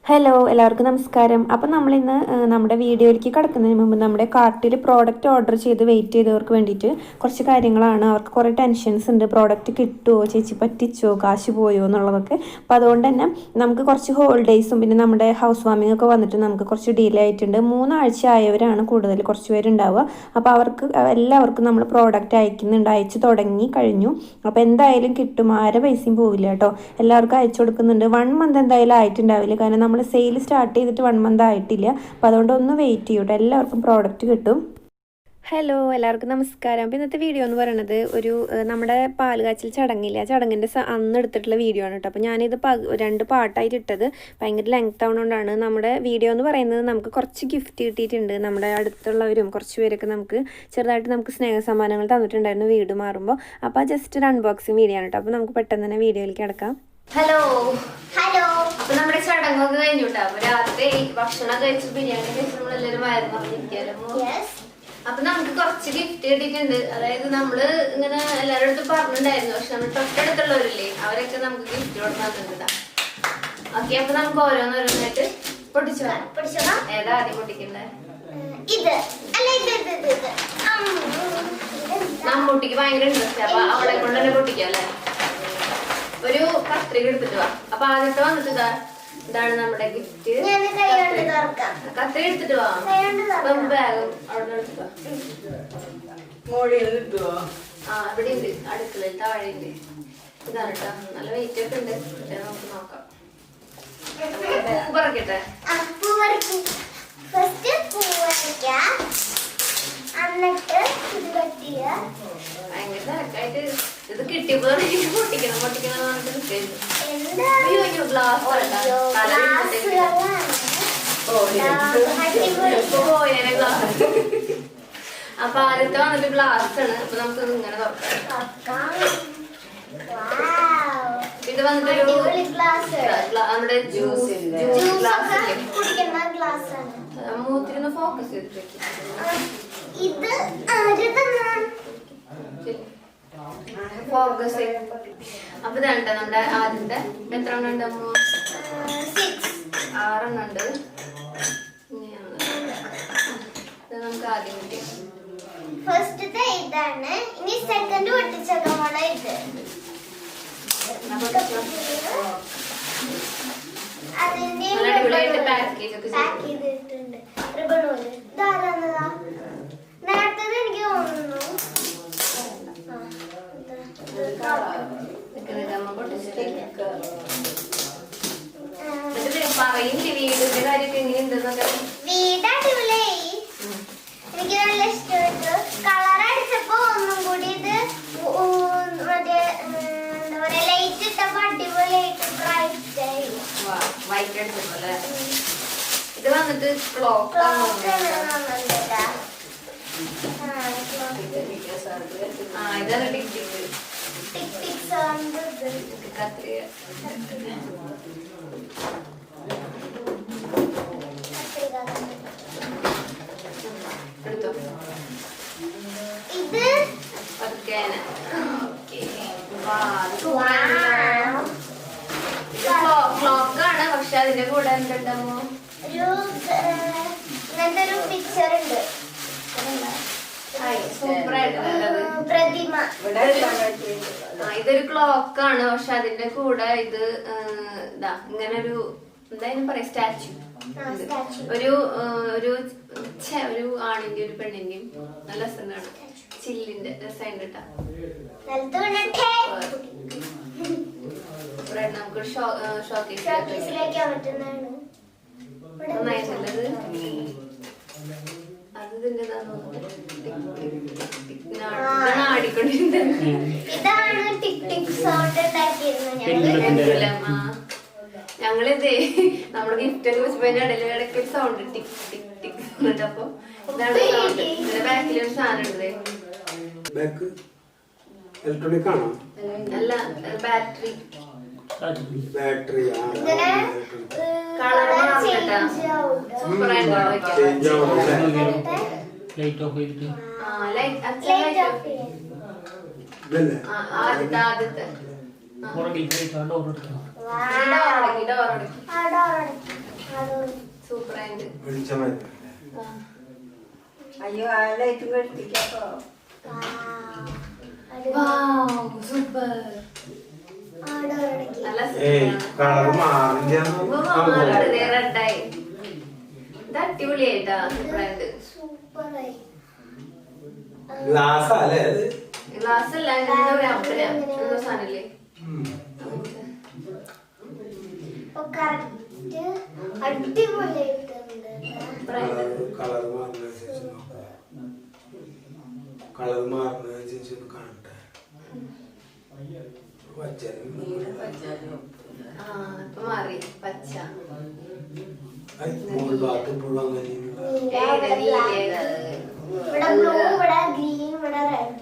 Hello എല്ലാവർക്കും നമസ്കാരം. അപ്പോൾ നമ്മളിന്ന് നമ്മുടെ വീഡിയോയിലേക്ക് കടക്കുന്നതിന് മുമ്പ് നമ്മുടെ കാർട്ടിൽ പ്രോഡക്റ്റ് ഓർഡർ ചെയ്ത് വെയിറ്റ് ചെയ്തവർക്ക് വേണ്ടിയിട്ട് കുറച്ച് കാര്യങ്ങളാണ്. അവർക്ക് കുറേ ടെൻഷൻസ് ഉണ്ട്. പ്രോഡക്റ്റ് കിട്ടുമോ, ചേച്ചി പറ്റിച്ചോ, കാശ് പോയോ എന്നുള്ളതൊക്കെ. അപ്പോൾ അതുകൊണ്ട് തന്നെ നമുക്ക് കുറച്ച് ഹോളിഡേയ്സും പിന്നെ നമ്മുടെ ഹൗസ് വാമിംഗ് ഒക്കെ വന്നിട്ട് നമുക്ക് കുറച്ച് ഡിലേ ആയിട്ടുണ്ട്. 3 ആഴ്ച ആയവരാണ് കൂടുതൽ കുറച്ച് പേരുണ്ടാവുക. അപ്പോൾ അവർക്ക് എല്ലാവർക്കും നമ്മൾ പ്രോഡക്റ്റ് അയച്ചു തുടങ്ങി കഴിഞ്ഞു. അപ്പോൾ എന്തായാലും കിട്ടും, ആരെ പൈസയും പോവില്ല കേട്ടോ. എല്ലാവർക്കും അയച്ചു കൊടുക്കുന്നുണ്ട്. 1 മന്ത് എന്തായാലും ആയിട്ടുണ്ടാവില്ല, കാരണം നമ്മൾ സെയിൽ സ്റ്റാർട്ട് ചെയ്തിട്ട് 1 മന്ത് ആയിട്ടില്ല. അപ്പോൾ അതുകൊണ്ട് ഒന്ന് വെയിറ്റ് ചെയ്യൂട്ടോ, എല്ലാവർക്കും പ്രോഡക്റ്റ് കിട്ടും. ഹലോ എല്ലാവർക്കും നമസ്കാരം. അപ്പോൾ ഇന്നത്തെ വീഡിയോ എന്ന് പറയുന്നത് ഒരു നമ്മുടെ പാല് കാച്ചൽ ചടങ്ങില്ല, ചടങ്ങിൻ്റെ അന്ന് എടുത്തിട്ടുള്ള വീഡിയോ ആണ് കേട്ടോ. അപ്പോൾ ഞാനിത് 2 പാർട്ടായിട്ട് ഇട്ടത് ഭയങ്കര ലെങ്ത് ആവുന്നതുകൊണ്ടാണ്. നമ്മുടെ വീഡിയോ എന്ന് പറയുന്നത് നമുക്ക് കുറച്ച് ഗിഫ്റ്റ് കിട്ടിയിട്ടുണ്ട്. നമ്മുടെ അടുത്തുള്ളവരും കുറച്ച് പേരൊക്കെ നമുക്ക് ചെറുതായിട്ട് നമുക്ക് സ്നേഹ സമ്മാനങ്ങൾ തന്നിട്ടുണ്ടായിരുന്നു വീട് മാറുമ്പോൾ. അപ്പോൾ ജസ്റ്റ് ഒരു അൺബോക്സിങ് വീഡിയോ ആണ് കേട്ടോ. അപ്പോൾ നമുക്ക് പെട്ടെന്ന് തന്നെ വീഡിയോയിലേക്ക് കിടക്കാം. Hello hello. അപ്പൊ നമ്മുടെ ചടങ്ങൊക്കെ കഴിഞ്ഞുട്ടോ. അപ്പൊ രാത്രി ഭക്ഷണം കഴിച്ച് ബിരിയാണി കഴിച്ച് നമ്മളെല്ലാവരും വയറ് പറഞ്ഞിരിക്കായിരുന്നു. അപ്പൊ നമുക്ക് കുറച്ച് ഗിഫ്റ്റ് കിട്ടിയിട്ടുണ്ട്. അതായത് നമ്മള് ഇങ്ങനെ എല്ലാവരുടെ അടുത്ത് പറഞ്ഞിട്ടുണ്ടായിരുന്നു, പക്ഷെ നമ്മൾ തൊട്ടടുത്തുള്ളവരില്ലേ അവരൊക്കെ നമുക്ക് ഗിഫ്റ്റ് കൊടുക്കുന്നുണ്ട്. ഓക്കെ, അപ്പൊ നമുക്ക് ഓരോന്നോരോന്നായിട്ട് പൊട്ടിച്ചോ. ഏതാ ആദ്യം പൊട്ടിക്കണ്ടേ? നമ്മൂട്ടിക്ക് ഭയങ്കര ഇൻട്രസ്റ്റ്, അപ്പൊ അവളെ കൊണ്ട് തന്നെ പൊട്ടിക്കാം അല്ലേ. ഒരു കത്രിക എടുത്തിട്ട് വാ. അപ്പൊ ആദ്യത്തെ വന്നിട്ട് ഇതാണ് നമ്മുടെ ഗിഫ്റ്റ്. കത്രിക എടുത്തിട്ട് വാ. ബാഗും അവിടെ എടുത്തിട്ട് വാ. ആ ഇവിടെ ഉണ്ട്, അടുക്കളയിൽ താഴെ ഉണ്ട്. ഇതാണ് കേട്ടോ, നല്ല വെയിറ്റ് ഒക്കെ ഉണ്ട്. നമുക്ക് നോക്കാം. പൂ പറിക്കട്ടെ. ഭയങ്കര തിരക്കായിട്ട് ഇത് കിട്ടിയപ്പോ പൊട്ടിക്കണം ഗ്ലാസ് പോയേനെ ഗ്ലാസ്. അപ്പൊ ആദ്യത്തെ വന്നിട്ട് ഗ്ലാസ് ആണ്. അപ്പൊ നമുക്ക് ഇങ്ങനെ തുറക്കാം. ഇത് വന്നിട്ടൊരു നമ്മുടെ ജ്യൂസ് ഗ്ലാസ്. മൂത്തിരുന്ന് ഫോക്കസ് ചെയ്തിട്ട് ഫോക്കസ്. അപ്പൊ ഇതാണ് നമ്മുടെ ആദ്യത്തെ. എത്ര എണ്ണം ഉണ്ട് അമ്മ? 6 എണ്ണം ഉണ്ട്. നമുക്ക് ആദ്യം കിട്ടി ഫസ്റ്റത്തെ ഇതാണ്. ഇനി സെക്കൻഡ് പൊട്ടിച്ചേക്കാനുള്ള ഇത് അടിപൊളിയായിട്ട് പാക്കേജ് ഒക്കെ ചെയ്തിട്ടുണ്ട്. റിബണൂല് ധാരാളതാ. നേരത്തെ എനിക്ക് തോന്നുന്നു പറയില്ലേ വീടിന്റെ കാര്യമൊക്കെ എങ്ങനെയുണ്ടെന്നൊക്കെ. വീട് അടിപൊളിയായി, എനിക്ക് നല്ല ഇഷ്ടപ്പെട്ടു. കളർ അടിച്ചപ്പോ ഒന്നും കൂടി ഇത് മറ്റേ എന്താ പറയാ ലൈറ്റ് ഇട്ടപ്പോ അടിപൊളിയായിട്ട് ബ്രൈറ്റ് ആയി. വൈറ്റ് അടിച്ചപ്പോ അല്ലേ. ഇത് വന്നിട്ട് ക്ലോക്ക് ഇതാണ് ടിക് ടിക് സൗണ്ട്. കത്രിക എടുത്തോ. ഇത് ക്ലോക്ക് ആണ്, പക്ഷെ അതിന്റെ കൂടെ എന്തുണ്ടാമോ ഇങ്ങനത്തെ ഒരു പിക്ചർ ഉണ്ട്. സൂപ്പർ ആയിട്ടുള്ളത് പ്രതിമ. ഇതൊരു ക്ലോക്ക് ആണ്, പക്ഷെ അതിന്റെ കൂടെ ഇത് ഇതാ ഇങ്ങനെ ഒരു എന്തായാലും പറയാ സ്റ്റാച്ചു. ഒരു ഒരു ആണിന്റെ ഒരു പെണ്ണിന്റെയും നല്ല രസമാണ്. ചില്ലിന്റെ രസം കേട്ടാ. നമുക്ക് ഷോക്കേസിലേക്ക് നന്നായിട്ടുള്ളത്. അത് ഇതിൻ്റെതാന്ന് ഇതാണ് ടിക് ടിക് സൗണ്ട് ഞങ്ങളിതേ നമ്മുടെ ഗിഫ്റ്റ് ഒക്കെ വെച്ചപ്പോ ഇടയിൽ ഇടയ്ക്ക് സൗണ്ട് ടിക് ടിക് ടിക് എന്നിട്ട്. അപ്പൊ ഇതാണ് സൗണ്ട്. ഇതിന്റെ ബാക്കിലൊരു സാധനം ഉണ്ട്. അല്ല, ബാറ്ററി കളർ മാറിട്ടാ. സൂപ്പർ ആയിട്ട് ആദ്യത്തെ സൂപ്പർ ആയിട്ട്. അയ്യോ ആ ലൈറ്റും കെട്ടിക്കാട്ടോ. സൂപ്പർ. നല്ല റെഡായി. ഇത് അടിപൊളിയായിട്ടാ. സൂപ്പറായിട്ട്. ഗ്ലാസ് അല്ല സാധനല്ലേ. കളർ മാറുന്ന കാണട്ടെ. ഇപ്പൊ മാറി പച്ച.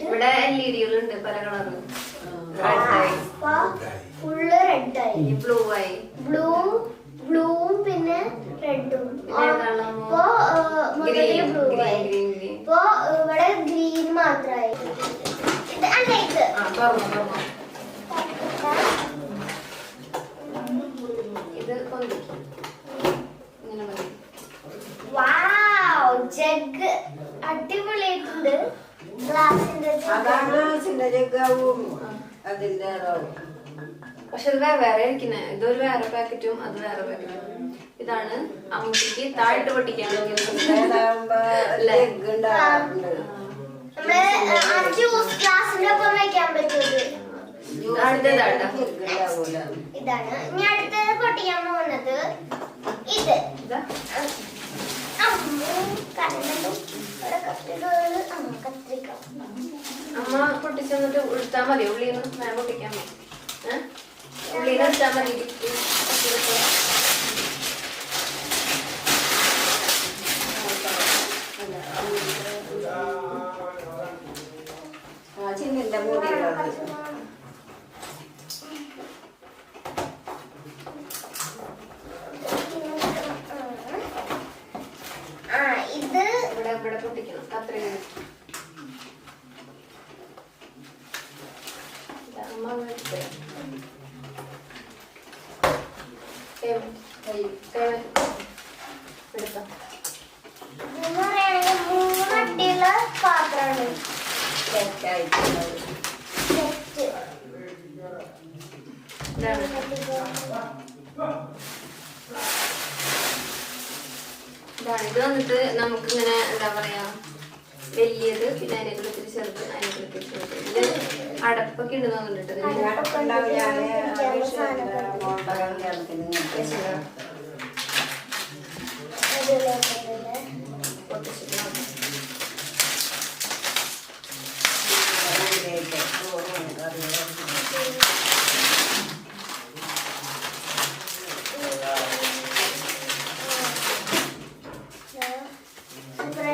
ഇവിടെ LED-കളുണ്ട് പല കളറിലും. ഫുള്ള് റെഡായി. ബ്ലൂ ആയി. ബ്ലൂവും പിന്നെ റെഡും. ഇപ്പൊ ബ്ലൂ ആയി. ഇപ്പൊ ഇവിടെ ഗ്രീൻ മാത്രമായി. ഇത് ഇങ്ങനെ മതി. ജഗ് അടിപൊളിയായിട്ടുണ്ട്. ഗ്ലാസിന്റെ അതാണ് ചിന്ന ജഗ്ഗാവും അതിന്റെ പക്ഷെ ഇത് വേറെ ഇരിക്കുന്നേ. ഇതൊരു വേറെ പാക്കറ്റും അത് വേറെ പാക്കറ്റും. ഇതാണ് അമ്മൂട്ടിക്ക് താഴ്ത്ത് പൊട്ടിക്കാൻ ഗ്ലാസിന്റെ ഒപ്പം വെക്കാൻ പറ്റുന്നത്. ഇതാണ് ഇനി അടുത്തത് പൊട്ടിക്കാൻ പോകുന്നത്. ഇത് കത്രിക അമ്മ പൊട്ടിച്ചെന്നിട്ട് എടുത്താ മതി. ഉള്ളിന്ന് ഞാൻ പൊട്ടിക്കാൻ മതി. ഉള്ളിന്ന് എടുത്താ മതി. ചിന്നിന്റെ മൂടിയുള്ളത്. ഇത് ഇവിടെ പൊട്ടിക്കണം. കത്രിക അമ്മ എടുത്തോ. ഇതെന്ന് പറയുകയാണെങ്കിൽ 3 അടിയുള്ള പാത്രമാണ്. ഇത് വന്നിട്ട് നമുക്ക് ഇങ്ങനെ എന്താ പറയാ വലിയത് പിന്നെ അതിനെക്കുള്ള ഇത്തിരി ചെറുത് അതിനെക്കുള്ള ഇത്തിരി ചെറുത്. ഇതില് അടപ്പൊക്കെ ഉണ്ട് തോന്നുന്നുണ്ട്.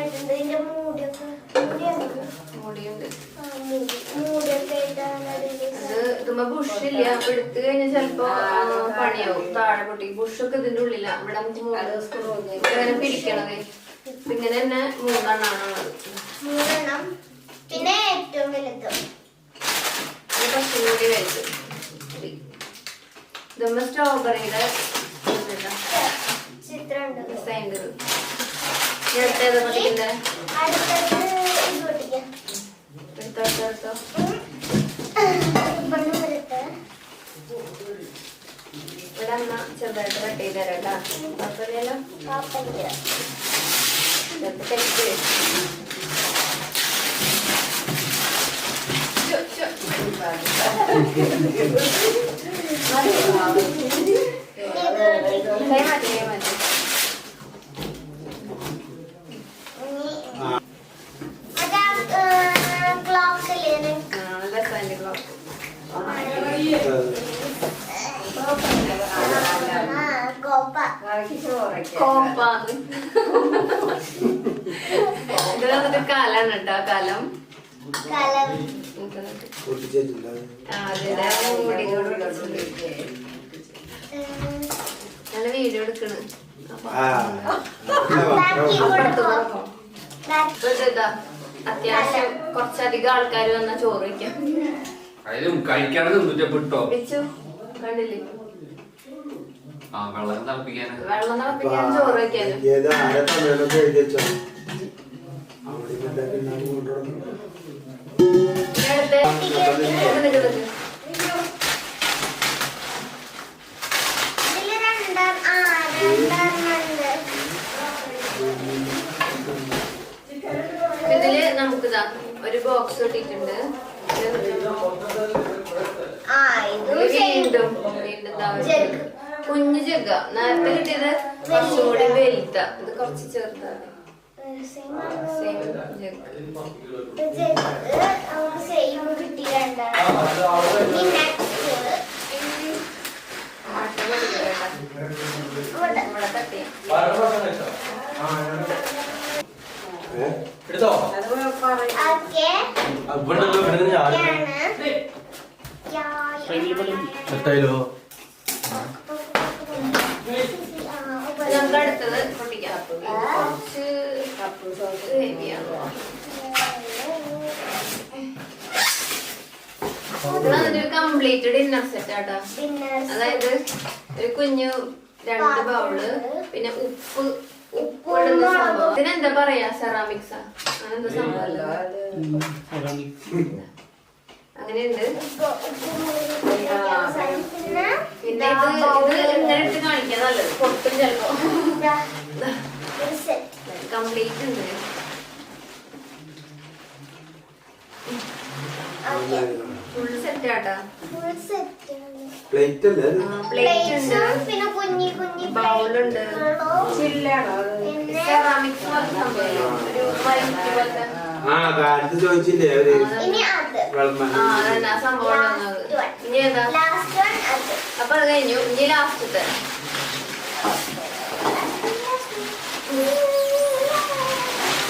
ഇതിന്റെ മൂടിയൊക്കെ മൂടിയുണ്ട്. മൂടിയൊക്കെ ഇതുമ്പോ ബുഷില്ല. അപ്പൊ എടുത്തു കഴിഞ്ഞാൽ ചിലപ്പോ പണിയാവും. താഴെ പൊട്ടി. ബുഷൊക്കെ ഇതിന്റെ ഉള്ളില. ഇവിടെ നമുക്ക് ഇങ്ങനെ പിടിക്കണത്. ഇങ്ങനെ തന്നെ 3 എണ്ണമാണുള്ളത്. 3 എണ്ണം. പിന്നെ ഏറ്റവും വലുത് കുറച്ചും കൂടി വലുത്. ഇതുമ്പോ സ്ട്രോബെറിയുടെ ചിത്രം ഡിസൈൻ. അടുത്തത് പൊട്ടിക്കണ്ടേ? അടുത്തത് ഇത് പൊട്ടിക്കാം. എടുത്തോ. ഇവിടെ അമ്മ ചെറുതായിട്ട് കട്ട് ചെയ്ത് തരാം കേട്ടോ. കുഴപ്പമില്ലല്ലോ. തെറ്റ് മാറ്റി. ഇത് വന്നിട്ട് കലാണ് കേട്ടോ. കലം നല്ല വീഡിയോ എടുക്കണ്. അത്യാവശ്യം കുറച്ചധികം ആൾക്കാർ വന്ന ചോറ് വയ്ക്കാം. കഴിക്കാതെ കണ്ടില്ലേ? വെള്ളം തിളപ്പിക്കാൻ ചോറ് വെക്കാനും. ഏത് ആരെ തമ്മിലൊക്കെ എഴുതി വെച്ചോ അവിടെ ഇങ്ങോട്ടൊക്കെ ഉണ്ടാക്കി കൊണ്ടുവരണം. ഇതില് നമുക്കിതാ ഒരു ബോക്സ് ഇട്ടിട്ടുണ്ട്. വീണ്ടും കുഞ്ഞു ജഗ്ഗ. നേരത്തെ കിട്ടിയത് കുറച്ചുകൂടി വലുത, ഇത് കുറച്ച് ചെറുതാണ്. നമുക്ക് അടുത്തത് പൊട്ടിക്കാം. കുറച്ച് ഹെവിയാണ്. ഇത് വന്നിട്ട് കംപ്ലീറ്റ് ഡിന്നർ സെറ്റ് ആട്ടോ. അതായത് ഒരു കുഞ്ഞു 2 ബൗള്, പിന്നെ ഉപ്പ് ഇടുന്ന സംഭവം. ഇതിനെന്താ പറയാ? സെറാമിക്സാ അങ്ങനെന്താ സംഭവം അങ്ങനെയുണ്ട്. പിന്നെ ഇത് ഇങ്ങനെ എടുത്ത് കാണിക്കാൻ നല്ലത്, പൊട്ടും ചിലപ്പോ. കംപ്ലീറ്റ് ഉണ്ട്. ഫുൾ സെറ്റ് ആട്ടാ. പ്ലേറ്റ് അല്ലേ? പ്ലേറ്റ് ഉണ്ട്, പിന്നെ കുഞ്ഞി കുഞ്ഞി ബൗളുണ്ട്, സെറാമിക്സ് പോലത്തെ സംഭവം, ഒരു വൈറ്റ് പോലത്തെ. കാലത്ത് ചോദിച്ചില്ലേ അവര് ഇനി അത് അതന്നെ ആ സംഭവം ഉണ്ടെന്നത്. ഇനി ഏതാ? അപ്പൊ അത് കഴിഞ്ഞു. ഇനി ലാസ്റ്റത്തെ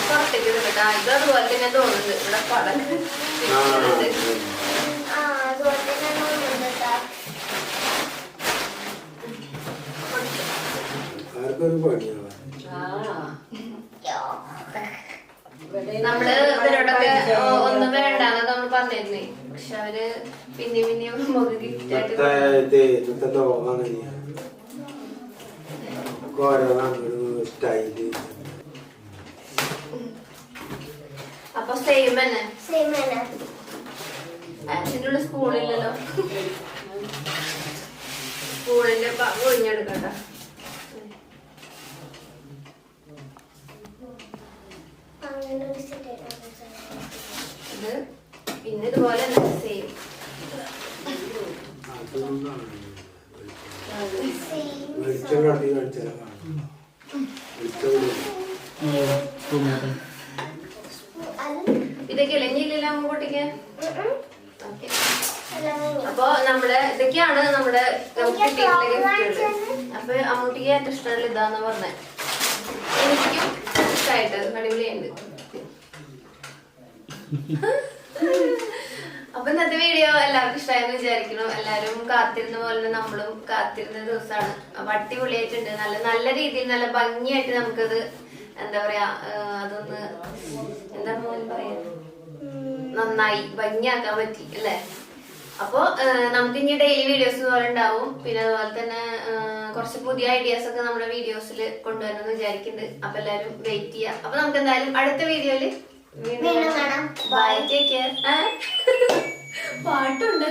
പുറത്തേക്ക് കേട്ടാ. ഇത് അതുപോലെ തന്നെ തോന്നുന്നുണ്ട്. ഇവിടെ പടം ആർക്കൊരു പണിയാണ്. നമ്മള് ഇവരോടൊക്കെ ഒന്നും വേണ്ടാന്ന് നമ്മൾ പറഞ്ഞിരുന്നേ. പക്ഷെ അവര് പിന്നെയും നമുക്ക് ഗിഫ്റ്റ് ആയിട്ട് അപ്പൊ സെയിം തന്നെ. ആക്ച്വലി ഉള്ള സ്പൂണില്ലല്ലോ. സ്പൂണിന്റെ ഒഴിഞ്ഞെടുക്കണ്ട. ഇത് പിന്നെ ഇതുപോലെ സെയിം. ഇതൊക്കെ ഇല്ലല്ലോ പൊട്ടിക്കാൻ. ഓക്കെ, അപ്പൊ നമ്മുടെ ഇതൊക്കെയാണ് നമ്മുടെ ഗിഫ്റ്റുകൾ. അപ്പൊ അമ്മൂട്ടിക്ക് ഏറ്റവും ഇഷ്ടമുള്ള ഇതാന്ന് പറഞ്ഞേ. എനിക്കും ഇഷ്ടമായിട്ട് അടിപൊളിയുണ്ട്. അപ്പൊ ഇന്നത്തെ വീഡിയോ എല്ലാവർക്കും ഇഷ്ടമായെന്ന് വിചാരിക്കണം. എല്ലാരും കാത്തിരുന്ന പോലെ നമ്മളും കാത്തിരുന്ന ദിവസമാണ്. അപ്പൊ അടിപൊളിയായിട്ടുണ്ട്. നല്ല രീതിയിൽ നല്ല ഭംഗിയായിട്ട് നമുക്കത് എന്താ പറയാ, അതൊന്ന് എന്താ പറയാ, നന്നായി ഭംഗിയാക്കാൻ പറ്റി അല്ലേ? അപ്പൊ നമുക്ക് ഇനി ഡെയിലി വീഡിയോസ് പോലെ ഉണ്ടാവും. പിന്നെ അതുപോലെ തന്നെ കുറച്ച് പുതിയ ഐഡിയാസ് ഒക്കെ നമ്മുടെ വീഡിയോസിൽ കൊണ്ടുവരണമെന്ന് വിചാരിക്കുന്നുണ്ട്. അപ്പൊ എല്ലാരും വെയിറ്റ് ചെയ്യാം. അപ്പൊ നമുക്ക് എന്തായാലും അടുത്ത വീഡിയോയില് വീണ്ടും കാണാം. Bye, take care. പാട്ടുണ്ടോ?